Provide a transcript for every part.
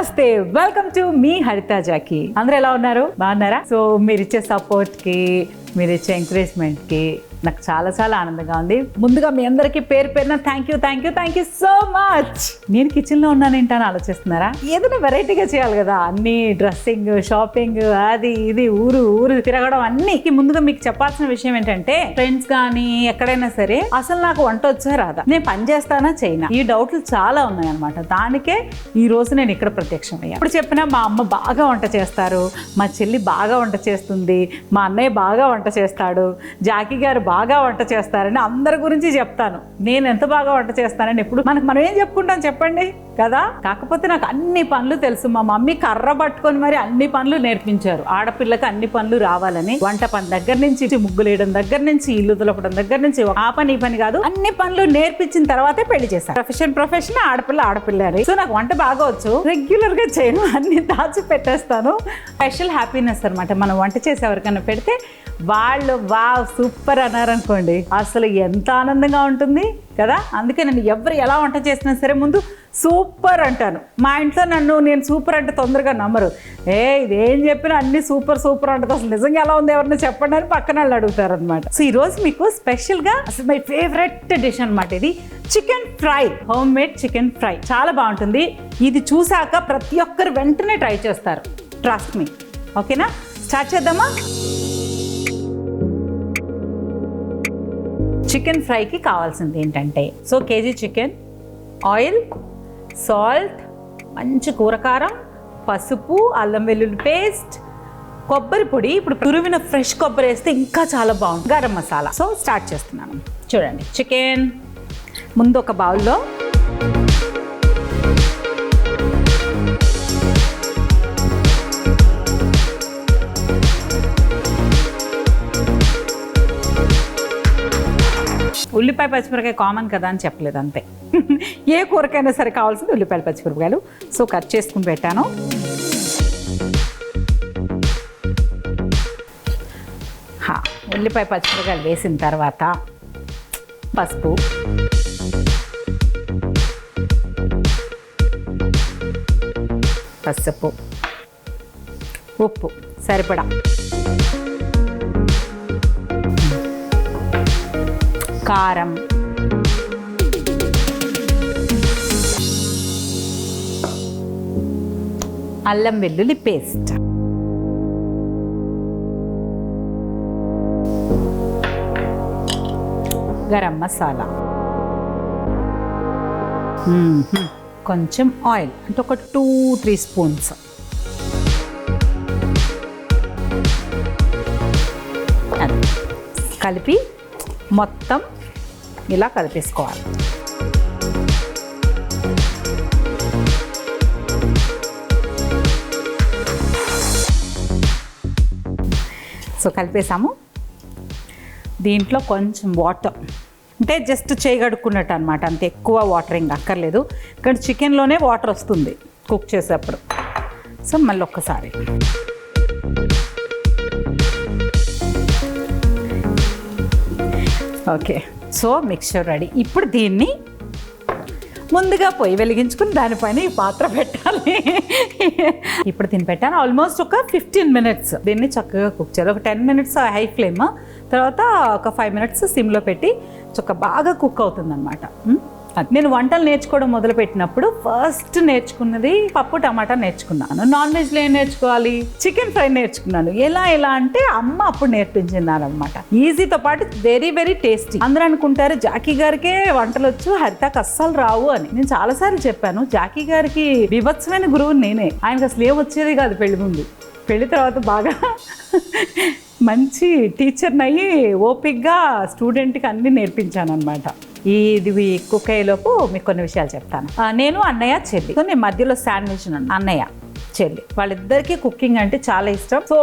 నమస్తే, welcome to me హరిత Jackie. అందరూ ఎలా ఉన్నారు? బాగున్నారా? సో మీరు ఇచ్చే సపోర్ట్ కి, మీరు ఇచ్చే ఎంకరేజ్మెంట్ కి నాకు చాలా చాలా ఆనందంగా ఉంది. ముందుగా మీ అందరికీ పేరు పేరున థ్యాంక్ యూ సో మచ్. నేను కిచెన్ లో ఉన్నానేంటని ఆలోచిస్తున్నారా? ఏదైనా వెరైటీగా చేయాలి కదా. అన్ని డ్రెస్సింగ్, షాపింగ్, అది ఇది ఊరు తిరగడం అన్ని. ముందుగా మీకు చెప్పాల్సిన విషయం ఏంటంటే, ఫ్రెండ్స్ కానీ ఎక్కడైనా సరే అసలు నాకు వంట వచ్చా రాదా, నేను పని చేస్తానా చేయనా, ఈ డౌట్లు చాలా ఉన్నాయన్నమాట. దానికే ఈ రోజు నేను ఇక్కడ ప్రత్యక్షమయ్యా. ఇప్పుడు చెప్పినా మా అమ్మ బాగా వంట చేస్తారు, మా చెల్లి బాగా వంట చేస్తుంది, మా అన్నయ్య బాగా వంట చేస్తాడు, జాకీ గారు బాగా వంట చేస్తారని అందరి గురించి చెప్తాను. నేను ఎంత బాగా వంట చేస్తానని ఎప్పుడు మనం ఏం చెప్పుకుంటాం చెప్పండి కదా. కాకపోతే నాకు అన్ని పనులు తెలుసు. మా మమ్మీ కర్ర పట్టుకొని మరి అన్ని పనులు నేర్పించారు. ఆడపిల్లకి అన్ని పనులు రావాలని, వంట పని దగ్గర నుంచి, ముగ్గులు వేయడం దగ్గర నుంచి, ఇల్లు దులపడం దగ్గర నుంచి, ఆ పని ఈ పని కాదు, అన్ని పనులు నేర్పించిన తర్వాతే పెళ్లి చేశారు. ప్రొఫెషన్ ఆడపిల్ల అని. సో నాకు వంట బాగా వచ్చు, రెగ్యులర్ గా చేయను, అన్ని దాచి పెట్టేస్తాను. స్పెషల్ హ్యాపీనెస్ అనమాట. మనం వంట చేసి ఎవరికైనా పెడితే వాళ్ళు వావ్ సూపర్ అన్నారనుకోండి, అసలు ఎంత ఆనందంగా ఉంటుంది కదా. అందుకే నేను ఎవరు ఎలా వంట చేసినా సరే ముందు సూపర్ అంటాను. మా ఇంట్లో నేను సూపర్ అంటే తొందరగా నమ్మరు. ఇదేం చెప్పినా అన్ని సూపర్ అంటుంది, అసలు నిజంగా ఎలా ఉంది ఎవరిని చెప్పండి అని పక్కన వాళ్ళు అడుగుతారు అనమాట. సో ఈరోజు మీకు స్పెషల్గా అసలు మై ఫేవరెట్ డిష్ అనమాట. ఇది chicken fry, home made chicken fry. చాలా బాగుంటుంది. ఇది చూసాక ప్రతి ఒక్కరు వెంటనే ట్రై చేస్తారు, ట్రస్ట్ మీ. ఓకేనా, స్టార్ట్ చేద్దామా? చికెన్ ఫ్రైకి కావాల్సింది ఏంటంటే, so KG chicken, oil, salt, మంచి కూరకారం, పసుపు, అల్లం వెల్లుల్లి పేస్ట్, కొబ్బరి పొడి. ఇప్పుడు తురిమిన ఫ్రెష్ కొబ్బరి వేస్తే ఇంకా చాలా బాగుంటుంది. గరం మసాలా. సో స్టార్ట్ చేస్తున్నాను. చూడండి, చికెన్ ముందు ఒక బౌల్లో ఉల్లిపాయ పచ్చిమిరపకాయ కామన్ కదా అని చెప్పలేదు, అంతే. ఏ కూరకైనా సరే కావాల్సింది ఉల్లిపాయలు పచ్చిమిరపకాయలు. సో కట్ చేసుకుని పెట్టాను. ఉల్లిపాయ పచ్చిమిరపకాయలు వేసిన తర్వాత పసుపు, ఉప్పు సరిపడా, కారం, అల్లం వెల్లుల్లి పేస్ట్, గరం మసాలా, కొంచెం ఆయిల్ అంటే ఒక 2-3 స్పూన్స్, కలిపి మొత్తం ఇలా కలిపేసుకోవాలి. సో కలిపేసాము. దీంట్లో కొంచెం వాటర్, అంటే జస్ట్ చేయగడుక్కున్నట్టు అనమాట, అంత ఎక్కువ వాటరింగ్ అక్కర్లేదు. ఇక్కడ చికెన్లోనే వాటర్ వస్తుంది కుక్ చేసేప్పుడు. సో మళ్ళీ ఒక్కసారి ఓకే. So mixture ready. ఇప్పుడు దీన్ని ముందుగా పొయ్యి వెలిగించుకుని దానిపైన ఈ పాత్ర పెట్టాలి. ఇప్పుడు దీన్ని పెట్టాను. ఆల్మోస్ట్ ఒక 15 minutes దీన్ని చక్కగా కుక్ చేయాలి. ఒక 10 minutes హై ఫ్లేమ్, తర్వాత ఒక 5 minutes సిమ్లో పెట్టి చక్కగా బాగా కుక్ అవుతుంది అనమాట. నేను వంటలు నేర్చుకోవడం మొదలుపెట్టినప్పుడు ఫస్ట్ నేర్చుకున్నది పప్పు టమాటా నేర్చుకున్నాను. నాన్ వెజ్లో ఏం నేర్చుకోవాలి, చికెన్ ఫ్రై నేర్చుకున్నాను. ఎలా అంటే అమ్మ అప్పుడు నేర్పించినారు అనమాట. ఈజీతో పాటు వెరీ వెరీ టేస్టీ. అందరూ అనుకుంటారు జాకీ గారికే వంటలు వచ్చు, హరితకు అస్సలు రావు అని. నేను చాలాసార్లు చెప్పాను, జాకీ గారికి విభత్సమైన గురువు నేనే. ఆయనకు అసలు ఏం వచ్చేది కాదు పెళ్లి ముందు. పెళ్లి తర్వాత బాగా మంచి టీచర్ని అయ్యి ఓపిక్గా స్టూడెంట్కి అన్నీ నేర్పించాను అనమాట. ఇది కుక్ అయ్యేలోపు మీకు కొన్ని విషయాలు చెప్తాను. నేను, అన్నయ్య, చెల్లి. సో నేను మధ్యలో శాండ్విచ్ ఉన్నాను. అన్నయ్య, చెల్లి వాళ్ళిద్దరికీ కుకింగ్ అంటే చాలా ఇష్టం. సో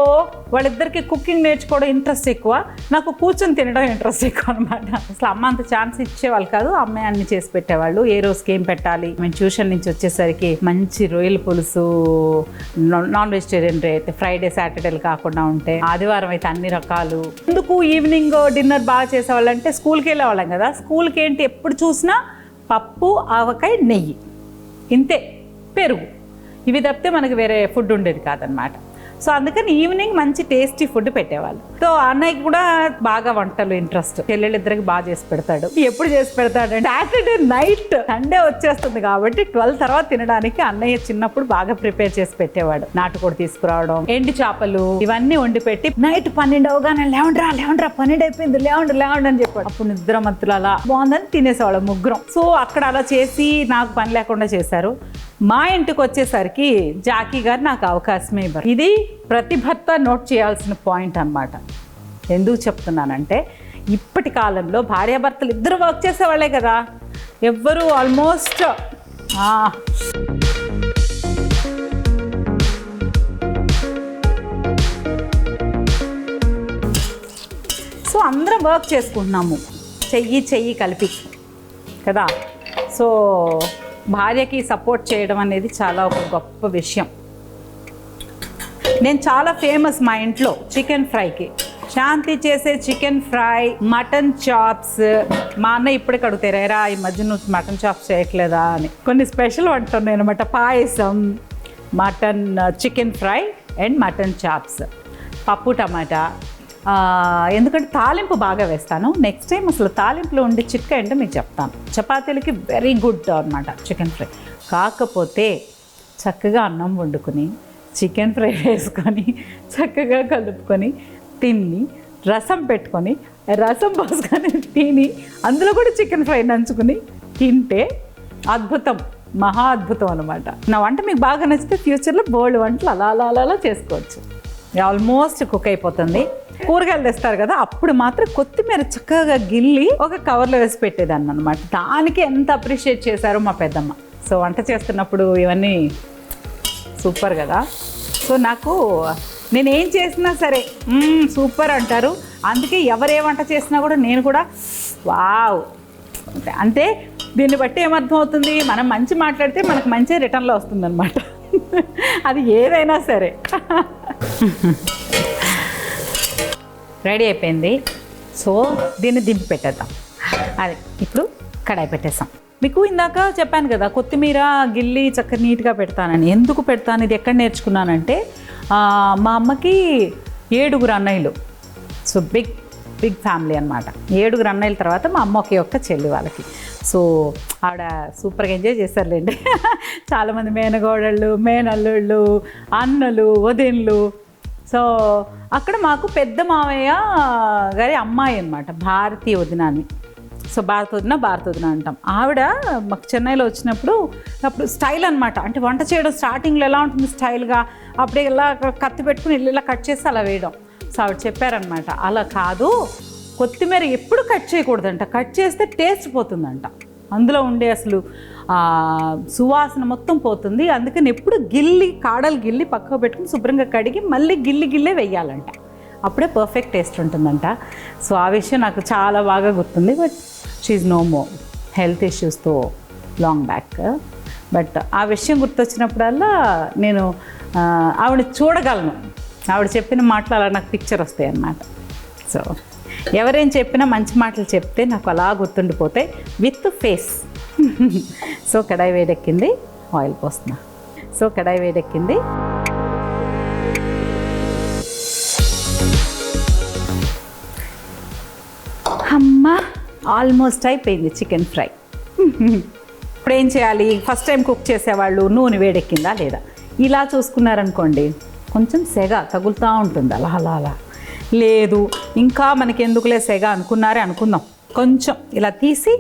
వాళ్ళిద్దరికీ కుకింగ్ నేర్చుకోవడం ఇంట్రెస్ట్ ఎక్కువ, నాకు కూర్చొని తినడం ఇంట్రెస్ట్ ఎక్కువ అనమాట. అసలు అమ్మ అంత ఛాన్స్ ఇచ్చేవాళ్ళు కాదు, అమ్మాయి అన్ని చేసి పెట్టేవాళ్ళు. ఏ రోజుకి ఏం పెట్టాలి. మేము ట్యూషన్ నుంచి వచ్చేసరికి మంచి రొయ్యల పులుసు, నాన్ వెజిటేరియన్ అయితే ఫ్రైడే సాటర్డేలు కాకుండా ఉంటే, ఆదివారం అయితే అన్ని రకాలు. ఎందుకు ఈవినింగ్ డిన్నర్ బాగా చేసేవాళ్ళంటే స్కూల్కి వెళ్ళేవాళ్ళం కదా. స్కూల్కి ఏంటి ఎప్పుడు చూసినా పప్పు, ఆవకాయ, నెయ్యి, ఇంతే, పెరుగు. ఇవి తప్పితే మనకి వేరే ఫుడ్ ఉండేది కాదనమాట. సో అందుకని ఈవినింగ్ మంచి టేస్టీ ఫుడ్ పెట్టేవాళ్ళు. సో అన్నయ్యకి కూడా బాగా వంటలు ఇంట్రెస్ట్, చెల్లెళ్ళిద్దరికి బాగా చేసి పెడతాడు. ఎప్పుడు చేసి పెడతాడు అంటే సాటర్డే నైట్, సండే వచ్చేస్తుంది కాబట్టి 12 తర్వాత తినడానికి అన్నయ్య చిన్నప్పుడు బాగా ప్రిపేర్ చేసి పెట్టేవాడు. నాటుకోడి తీసుకురావడం, ఎండి చేపలు ఇవన్నీ వండి పెట్టి నైట్ 12 అవగానే లేవండ్రా 12 అయిపోయింది లేవండి అని చెప్పాడు. అప్పుడు నిద్ర మత్తులు అలా బాగుందని తినేసేవాళ్ళం ముగ్గురం. సో అక్కడ అలా చేసి నాకు పని లేకుండా చేశారు. మా ఇంటికి వచ్చేసరికి జాకీ గారు నాకు అవకాశమే ఇవ్వరు. ఇది ప్రతి భర్త నోట్ చేయాల్సిన పాయింట్ అన్నమాట. ఎందుకు చెప్తున్నానంటే ఇప్పటి కాలంలో భార్యాభర్తలు ఇద్దరు వర్క్ చేసేవాళ్ళే కదా, ఎవ్వరూ ఆల్మోస్ట్ సో అందరం వర్క్ చేసుకుంటున్నాము చెయ్యి కలిపి కదా. సో భార్యకి సపోర్ట్ చేయడం అనేది చాలా ఒక గొప్ప విషయం. నేను చాలా ఫేమస్ మా ఇంట్లో చికెన్ ఫ్రైకి. శాంతి చేసే చికెన్ ఫ్రై, మటన్ చాప్స్. మా అన్న ఇప్పటికి అడుగుతారా ఈ మధ్య నువ్వు మటన్ చాప్స్ చేయట్లేదా అని. కొన్ని స్పెషల్ వండుతున్నాయి అనమాట, పాయసం, mutton chicken fry and mutton chops, పప్పు టమాటా. ఎందుకంటే తాలింపు బాగా వేస్తాను. నెక్స్ట్ టైం అసలు తాలింపులో ఉండే చిట్కా ఏంటో మీకు చెప్తాను. చపాతీలకి వెరీ గుడ్ అనమాట చికెన్ ఫ్రై. కాకపోతే చక్కగా అన్నం వండుకొని చికెన్ ఫ్రై వేసుకొని చక్కగా కలుపుకొని తిని, రసం పెట్టుకొని రసం పోసుకొని తిని, అందులో కూడా చికెన్ ఫ్రై నంచుకుని తింటే అద్భుతం, మహా అద్భుతం అనమాట. నా వంట మీకు బాగా నచ్చితే ఫ్యూచర్లో బోల్డ్ వంటలు అలా చేసుకోవచ్చు. ఆల్మోస్ట్ కుక్ అయిపోతుంది. కూరగాయలు తెస్తారు కదా, అప్పుడు మాత్రం కొత్తిమీర చక్కగా గిల్లి ఒక కవర్లో వేసి పెట్టేదాన్ని అనమాట. దానికి ఎంత అప్రిషియేట్ చేశారో మా పెద్దమ్మ. సో వంట చేస్తున్నప్పుడు ఇవన్నీ సూపర్ కదా. సో నాకు నేనేం చేసినా సరే సూపర్ అంటారు. అందుకే ఎవరే వంట చేసినా కూడా నేను కూడా వావ్ అంటే. దీన్ని బట్టి ఏమర్థం అవుతుంది, మనం మంచి మాట్లాడితే మనకు మంచి రిటర్న్లో వస్తుంది అనమాట. అది ఏదైనా సరే. రెడీ అయిపోయింది. సో దీన్ని దింపి పెట్టేద్దాం. అదే ఇప్పుడు కడాయి పెట్టేస్తాం. మీకు ఇందాక చెప్పాను కదా కొత్తిమీర గిల్లి చక్కగా నీట్గా పెడతానని. ఎందుకు పెడతాను, ఇది ఎక్కడ నేర్చుకున్నానంటే మా అమ్మకి 7 అన్నయ్యలు. సో బిగ్ ఫ్యామిలీ అనమాట. 7 అన్నయ్యల తర్వాత మా అమ్మ ఒక్క చెల్లి వాళ్ళకి. సో ఆవిడ సూపర్గా ఎంజాయ్ చేశారులేండి. చాలామంది మేనగోడళ్ళు, మేనల్లుళ్ళు, అన్నలు, వదిన్లు. సో అక్కడ మాకు పెద్ద మావయ్య గారి అమ్మాయి అనమాట, భారతీ వదిన అని. సో భారత వదిన అంటాం. ఆవిడ మాకు చెన్నైలో వచ్చినప్పుడు అప్పుడు స్టైల్ అనమాట. అంటే వంట చేయడం స్టార్టింగ్లో ఎలా ఉంటుంది స్టైల్గా, అప్పుడే ఇలా కత్తి పెట్టుకుని ఇలా కట్ చేసి అలా వేయడం. సో ఆవిడ చెప్పారనమాట, అలా కాదు, కొత్తిమీర ఎప్పుడు కట్ చేయకూడదంట, కట్ చేస్తే టేస్ట్ పోతుందంట, అందులో ఉండే అసలు సువాసన మొత్తం పోతుంది. అందుకని ఎప్పుడు కాడలు గిల్లి పక్కకు పెట్టుకుని శుభ్రంగా కడిగి మళ్ళీ గిల్లే వేయాలంట, అప్పుడే పర్ఫెక్ట్ టేస్ట్ ఉంటుందంట. సో ఆ విషయం నాకు చాలా బాగా గుర్తుంది. But she's no more, health ఇష్యూస్తో లాంగ్ బ్యాక్. బట్ ఆ విషయం గుర్తొచ్చినప్పుడల్లా నేను ఆవిడ చూడగలను. ఆవిడ చెప్పిన మాటలు అలా నాకు పిక్చర్ వస్తాయి అన్నమాట. సో ఎవరేం చెప్పినా మంచి మాటలు చెప్తే నాకు అలా గుర్తుండిపోతాయి విత్ ఫేస్. సో కడాయి వేడెక్కింది, ఆయిల్ పోస్తున్నా. సో కడాయి వేడెక్కింది. అమ్మ ఆల్మోస్ట్ అయిపోయింది చికెన్ ఫ్రై. ఇప్పుడు ఏం చేయాలి, ఫస్ట్ టైం కుక్ చేసేవాళ్ళు నూనె వేడెక్కిందా లేదా ఇలా చూసుకున్నారనుకోండి, కొంచెం సెగ తగులుతూ ఉంటుంది అలా. లేదు ఇంకా మనకి ఎందుకులే సెగ అనుకుందాం, కొంచెం ఇలా తీసి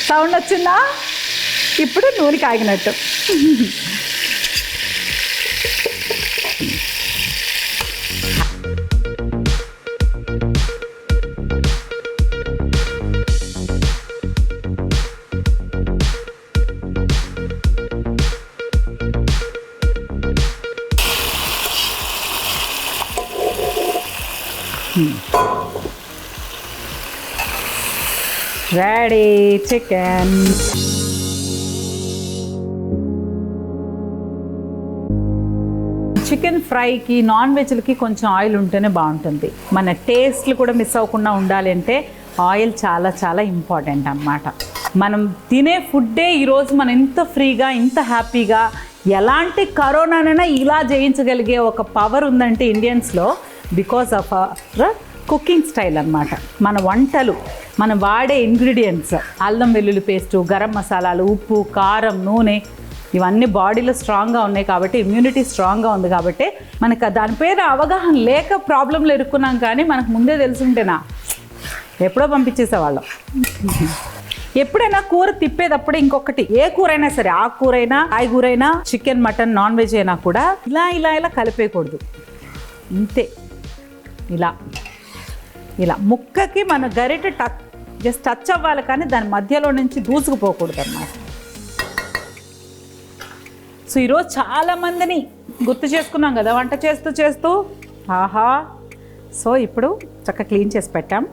సౌండ్ వచ్చిందా, ఇప్పుడు నూనె కాగినట్టు. Ready chicken. చికెన్ ఫ్రైకి నాన్ వెజ్లకి కొంచెం ఆయిల్ ఉంటేనే బాగుంటుంది. మన టేస్ట్లు కూడా మిస్ అవ్వకుండా ఉండాలి అంటే ఆయిల్ చాలా చాలా ఇంపార్టెంట్ అన్నమాట. మనం తినే ఫుడ్డే ఈరోజు మనం ఇంత ఫ్రీగా ఇంత హ్యాపీగా ఎలాంటి కరోనానైనా ఇలా జయించగలిగే ఒక పవర్ ఉందంటే ఇండియన్స్లో బికాస్ ఆఫ్ కుకింగ్ స్టైల్ అన్నమాట. మన వంటలు, మనం వాడే ఇంగ్రీడియంట్స్, అల్లం వెల్లుల్లి పేస్టు, గరం మసాలాలు, ఉప్పు, కారం, నూనె ఇవన్నీ బాడీలో స్ట్రాంగ్గా ఉన్నాయి కాబట్టి, ఇమ్యూనిటీ స్ట్రాంగ్గా ఉంది కాబట్టి మనకు దానిపైన అవగాహన లేక ప్రాబ్లంలు ఎదుర్కొన్నాం. కానీ మనకు ముందే తెలుసుంటేనా ఎప్పుడో పంపించేసేవాళ్ళం. ఎప్పుడైనా కూర తిప్పేటప్పుడు ఇంకొకటి, ఏ కూర అయినా సరే, ఆకుకూరైనా కాయగూరైనా చికెన్ మటన్ నాన్ వెజ్ అయినా కూడా ఇలా ఇలా ఇలా కలిపేయకూడదు. ఇంతే ఇలా ఇలా ముక్కకి మన గరిటె జస్ట్ టచ్ అవ్వాలి కానీ దాని మధ్యలో నుంచి దూసుకుపోకూడదు అన్నమాట. సో ఈరోజు చాలామందిని గుర్తు చేసుకున్నాం కదా వంట చేస్తూ చేస్తూ. ఆహా, సో ఇప్పుడు చక్కగా క్లీన్ చేసి పెట్టాం.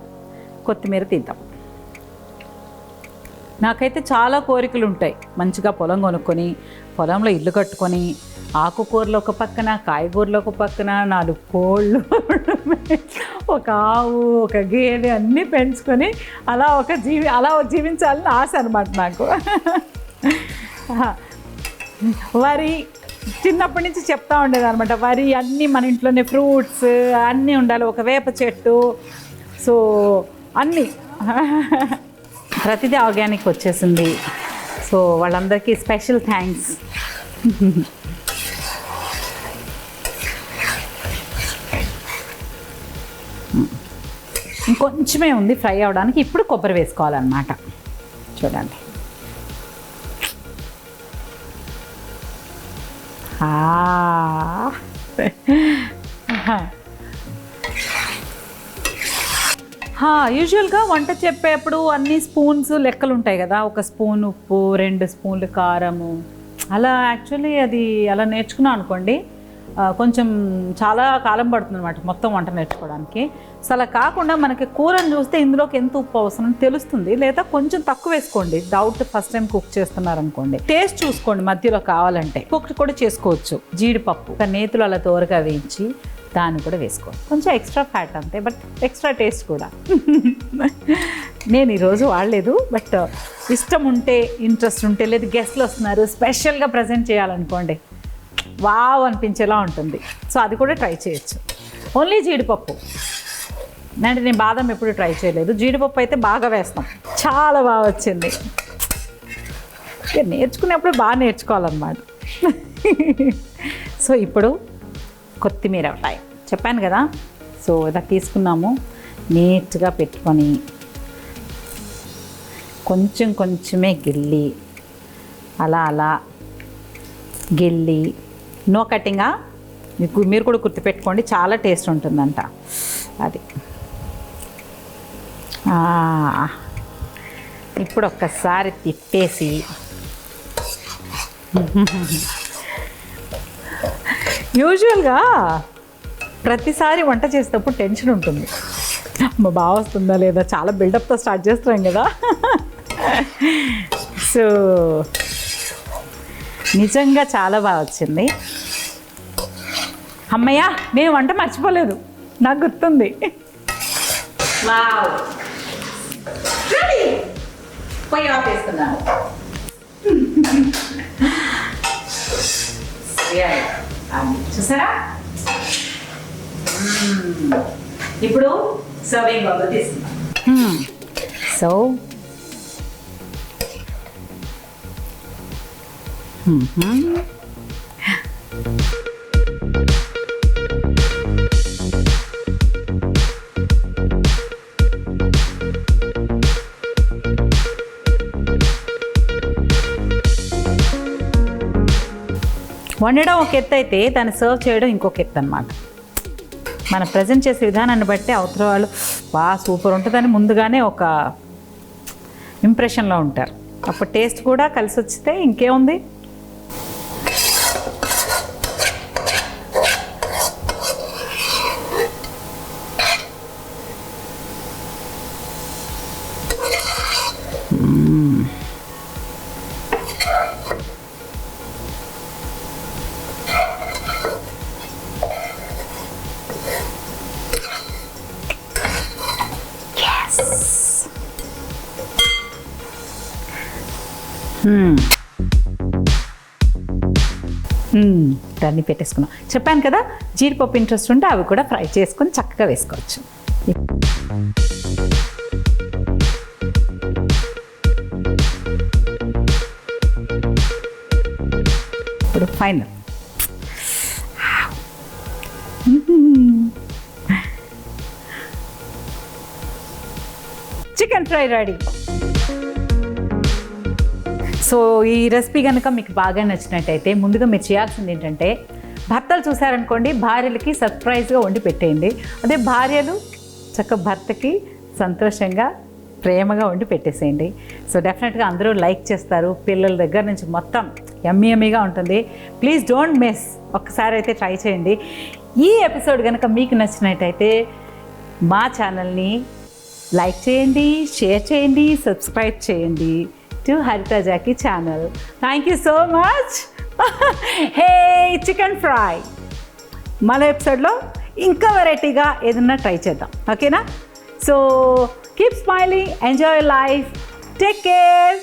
కొత్తిమీర తీద్దాం. నాకైతే చాలా కోరికలు ఉంటాయి. మంచిగా పొలం కొనుక్కొని పొలంలో ఇల్లు కట్టుకొని ఆకుకూరలు ఒక పక్కన, కాయగూరలు ఒక పక్కన, 4 కోళ్ళు, ఒక ఆవు, ఒక గేదె అన్నీ పెంచుకొని అలా జీవించాలని ఆశ అనమాట నాకు. వరి చిన్నప్పటి నుంచి చెప్తా ఉండేది అనమాట. వరి అన్నీ మన ఇంట్లోనే, ఫ్రూట్స్ అన్నీ ఉండాలి, ఒక వేప చెట్టు, సో అన్నీ ప్రతిదీ ఆర్గానిక్ వచ్చేసింది. సో వాళ్ళందరికీ స్పెషల్ థ్యాంక్స్. ఇంకొంచెమే ఉంది ఫ్రై అవ్వడానికి. ఇప్పుడు కొబ్బరి వేసుకోవాలన్నమాట. చూడండి, యూజువల్గా వంట చెప్పేప్పుడు అన్ని స్పూన్స్ లెక్కలు ఉంటాయి కదా. 1 స్పూన్ ఉప్పు, 2 స్పూన్లు కారము, అలా యాక్చువల్లీ అది అలా నేర్చుకున్నాం అనుకోండి కొంచెం చాలా కాలం పడుతుంది అనమాట మొత్తం వంట నేర్చుకోవడానికి. సో అలా కాకుండా మనకి కూరని చూస్తే ఇందులోకి ఎంత ఉప్పు అవసరం తెలుస్తుంది. లేదా కొంచెం తక్కువ వేసుకోండి. డౌట్ ఫస్ట్ టైం కుక్ చేస్తున్నారనుకోండి, టేస్ట్ చూసుకోండి మధ్యలో కావాలంటే. కుక్ కూడా చేసుకోవచ్చు. జీడిపప్పు నేతులు అలా తోరగా వేయించి దాన్ని కూడా వేసుకోండి. కొంచెం ఎక్స్ట్రా ఫ్యాట్ అంతే, బట్ ఎక్స్ట్రా టేస్ట్ కూడా. నేను ఈరోజు వాడలేదు, బట్ ఇష్టం ఉంటే, ఇంట్రెస్ట్ ఉంటే, లేదు గెస్ట్లు వస్తున్నారు స్పెషల్గా ప్రజెంట్ చేయాలనుకోండి, వావ్ అనిపించేలా ఉంటుంది. సో అది కూడా ట్రై చేయొచ్చు. ఓన్లీ జీడిపప్పు అంటే నేను బాదం ఎప్పుడు ట్రై చేయలేదు. జీడిపప్పు అయితే బాగా వేస్తాం. చాలా బాగా వచ్చింది. నేర్చుకునేప్పుడు బాగా నేర్చుకోవాలన్నమాట. సో ఇప్పుడు కొత్తిమీర ఫ్రై చెప్పాను కదా. సో ఇలా తీసుకున్నాము, నీట్గా పెట్టుకొని కొంచెం కొంచెమే గిల్లి అలా అలా గిల్లి, నో కటింగా. మీరు కూడా గుర్తుపెట్టుకోండి, చాలా టేస్ట్ ఉంటుందంట అది. ఇప్పుడు ఒక్కసారి తిప్పేసి యూజువల్గా ప్రతిసారి వంట చేసేటప్పుడు టెన్షన్ ఉంటుంది. బాగా వస్తుందా లేదా, చాలా బిల్డప్తో స్టార్ట్ చేస్తాం కదా. సో నిజంగా చాలా బాగా వచ్చింది. అమ్మయ్య, నేను వంట మర్చిపోలేదు, నాకు గుర్తుంది. పొయ్యి ఆపేస్తున్నాను. చూసారా, ఇప్పుడు సర్వింగ్ బౌల్లో తీసుకున్నాం. సో వండడం ఒక ఎత్తు అయితే దాన్ని సర్వ్ చేయడం ఇంకొక ఎత్తు అనమాట. మనం ప్రజెంట్ చేసే విధానాన్ని బట్టి అవతల వాళ్ళు బాగా సూపర్ ఉంటుందని ముందుగానే ఒక ఇంప్రెషన్లో ఉంటారు. అప్పుడు టేస్ట్ కూడా కలిసి వచ్చితే ఇంకేముంది. దాన్ని పెట్టేసుకున్నాం. చెప్పాను కదా, జీడిపప్పు ఇంట్రెస్ట్ ఉంటే అవి కూడా ఫ్రై చేసుకొని చక్కగా వేసుకోవచ్చు. ఇప్పుడు final chicken fry ready. So ఈ రెసిపీ కనుక మీకు బాగా నచ్చినట్టయితే ముందుగా మీరు చేయాల్సింది ఏంటంటే, భర్తలు చూసారనుకోండి, భార్యలకి సర్ప్రైజ్గా వండి పెట్టేయండి. అదే భార్యలు చక్క భర్తకి సంతోషంగా ప్రేమగా వండి పెట్టేసేయండి. సో డెఫినెట్గా అందరూ లైక్ చేస్తారు. పిల్లల దగ్గర నుంచి మొత్తం యమ్మీగా ఉంటుంది. ప్లీజ్ డోంట్ మిస్, ఒక్కసారి అయితే ట్రై చేయండి. ఈ ఎపిసోడ్ కనుక మీకు నచ్చినట్టయితే మా ఛానల్ని లైక్ చేయండి, షేర్ చేయండి, సబ్స్క్రైబ్ చేయండి to Haritha Jackie channel. Thank you so much. Hey chicken fry మన ఎపిసోడ్లో ఇంకా వెరైటీగా ఏదన్నా ట్రై చేద్దాం, ఓకేనా? So keep smiling, enjoy life, take care.